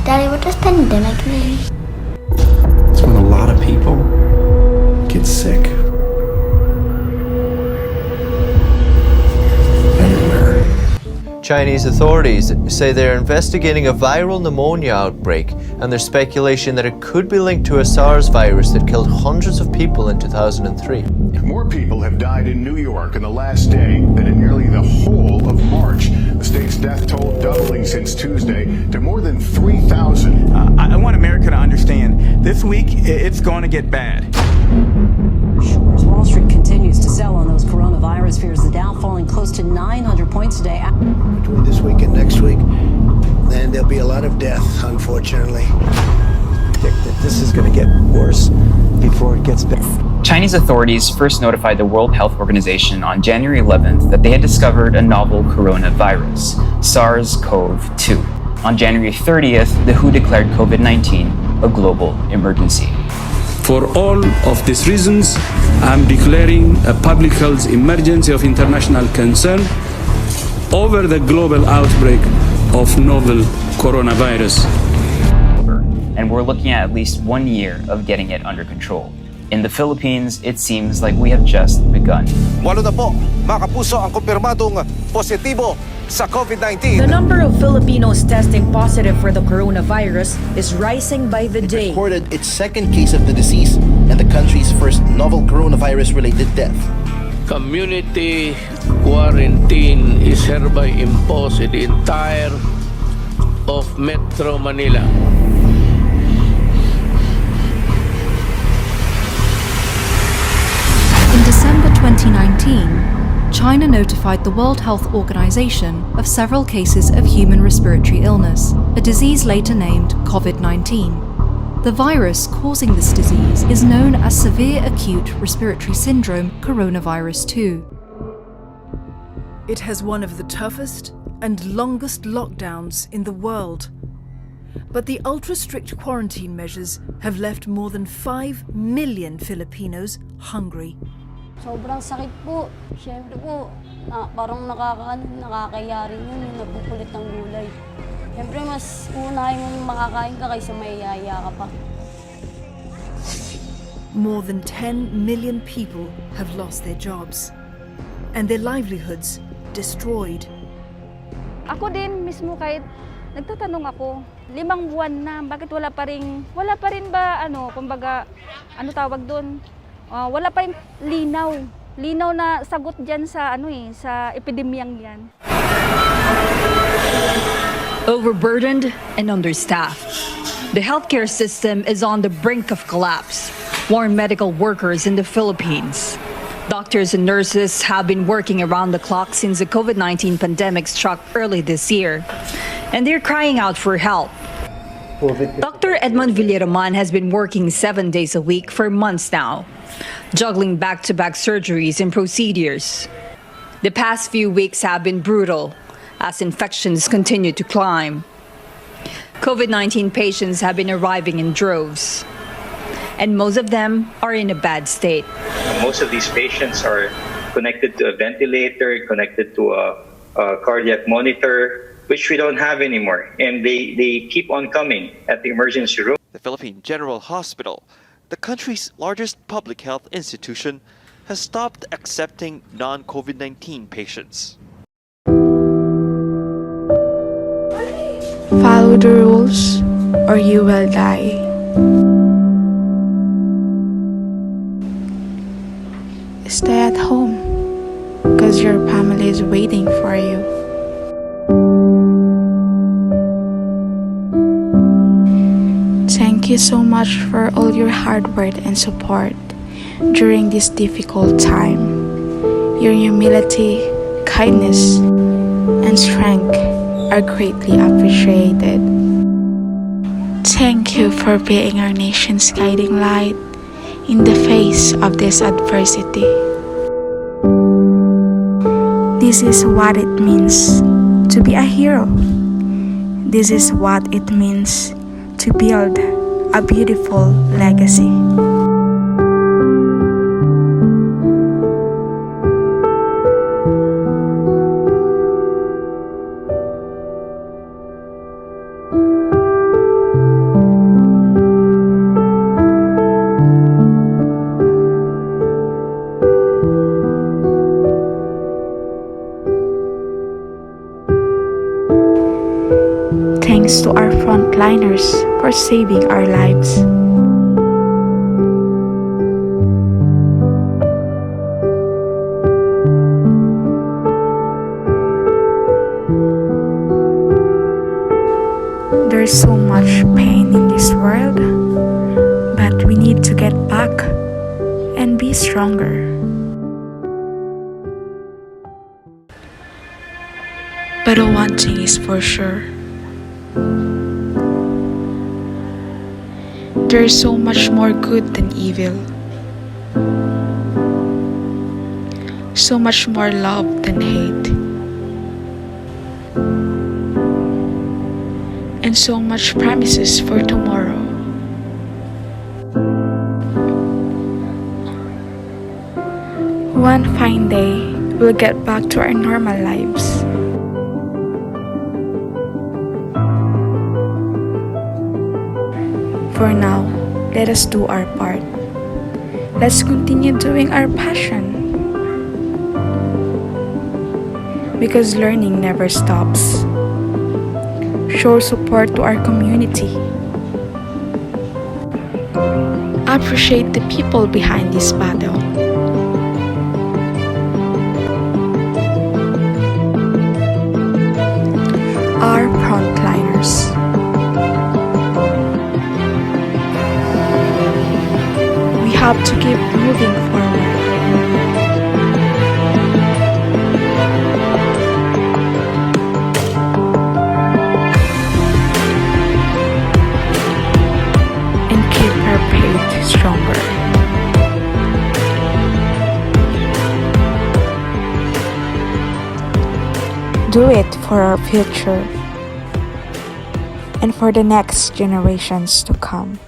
Daddy, what does pandemic mean? It's when a lot of people get sick. Everywhere. Chinese authorities say they're investigating a viral pneumonia outbreak, and there's speculation that it could be linked to a SARS virus that killed hundreds of people in 2003. More people have died in New York in the last day than in nearly the whole of March. The state's death toll doubling since Tuesday to more than 3,000. I want America to understand, this week it's going to get bad. As Wall Street continues to sell on those coronavirus fears, the Dow falling close to 900 points today. Between this week and next week, then there'll be a lot of death, unfortunately. Predict that this is going to get worse before it gets better. Chinese authorities first notified the World Health Organization on January 11th that they had discovered a novel coronavirus, SARS-CoV-2. On January 30th, the WHO declared COVID-19 a global emergency. For all of these reasons, I'm declaring a public health emergency of international concern over the global outbreak of novel coronavirus. And we're looking at least 1 year of getting it under control. In the Philippines, it seems like we have just begun. Walo na po, mga kapuso, ang kumpirmadong positibo sa COVID-19. The number of Filipinos testing positive for the coronavirus is rising by the day. It recorded its second case of the disease and the country's first novel coronavirus-related death. Community quarantine is hereby imposed in the entire of Metro Manila. In December 2019, China notified the World Health Organization of several cases of human respiratory illness, a disease later named COVID-19. The virus causing this disease is known as severe acute respiratory syndrome coronavirus 2. It has one of the toughest and longest lockdowns in the world. But the ultra-strict quarantine measures have left more than 5 million Filipinos hungry. Sobrang sakit po. Siyempre po, parang nakakaya rin yun, yung nagpupulit ng gulay. Siyempre mas unahin mo makakain ka kaysa mayayaya ka pa. More than 10 million people have lost their jobs and their livelihoods destroyed. Ako din mismo kahit nagtatanong ako, 5 buwan na, bakit wala pa rin ba, kumbaga, tawag doon? Wala pa rin linaw na sagot dyan sa, sa epidemyang yan. Overburdened and understaffed. The healthcare system is on the brink of collapse, warn medical workers in the Philippines. Doctors and nurses have been working around the clock since the COVID-19 pandemic struck early this year, and they're crying out for help. Dr. Edmond Villaroman has been working 7 days a week for months now, juggling back-to-back surgeries and procedures. The past few weeks have been brutal as infections continue to climb. COVID-19 patients have been arriving in droves, and most of them are in a bad state. Most of these patients are connected to a ventilator, connected to a cardiac monitor, which we don't have anymore. And they keep on coming at the emergency room. The Philippine General Hospital, the country's largest public health institution, has stopped accepting non-COVID-19 patients. Follow the rules or you will die. Stay at home because your family is waiting for you. Thank you so much for all your hard work and support during this difficult time. Your humility, kindness, and strength are greatly appreciated. Thank you for being our nation's guiding light in the face of this adversity. This is what it means to be a hero. This is what it means to build a beautiful legacy. thanks to our frontliners for saving our lives. There's so much pain in this world, but we need to get back and be stronger. But one thing is for sure. There's so much more good than evil. So much more love than hate. And so much promises for tomorrow. One fine day, we'll get back to our normal lives. For now, let us do our part. Let's continue doing our passion. Because learning never stops. Show support to our community. Appreciate the people behind this battle. Our frontliners. We have to keep moving forward. Stronger. Do it for our future and for the next generations to come.